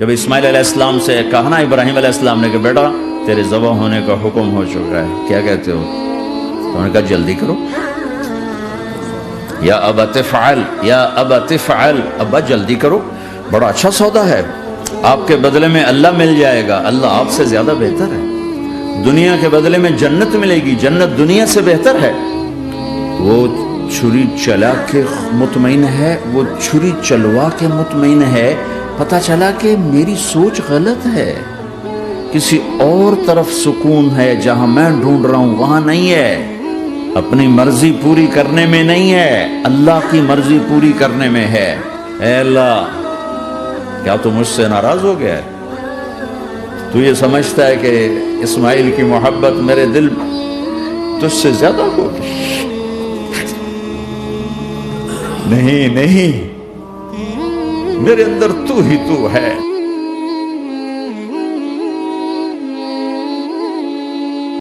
جب اسماعیل علیہ السلام سے کہا نا ابراہیم علیہ السلام نے کہ بیٹا تیرے ذبح ہونے کا حکم ہو چکا ہے، کیا کہتے ہو؟ تو انہوں نے کہا جلدی کرو، یا ابت افعل، یا ابت افعل، ابا جلدی کرو، بڑا اچھا سودا ہے، آپ کے بدلے میں اللہ مل جائے گا، اللہ آپ سے زیادہ بہتر ہے، دنیا کے بدلے میں جنت ملے گی، جنت دنیا سے بہتر ہے۔ وہ چھری چلا کے مطمئن ہے، وہ چھری چلوا کے مطمئن ہے، پتہ چلا کہ میری سوچ غلط ہے، کسی اور طرف سکون ہے، جہاں میں ڈھونڈ رہا ہوں وہاں نہیں ہے، اپنی مرضی پوری کرنے میں نہیں ہے، اللہ کی مرضی پوری کرنے میں ہے۔ اے اللہ، کیا تو مجھ سے ناراض ہو گیا ہے؟ تو یہ سمجھتا ہے کہ اسماعیل کی محبت میرے دل تجھ سے زیادہ ہوگی؟ نہیں نہیں، میرے اندر تو ہی تو ہے،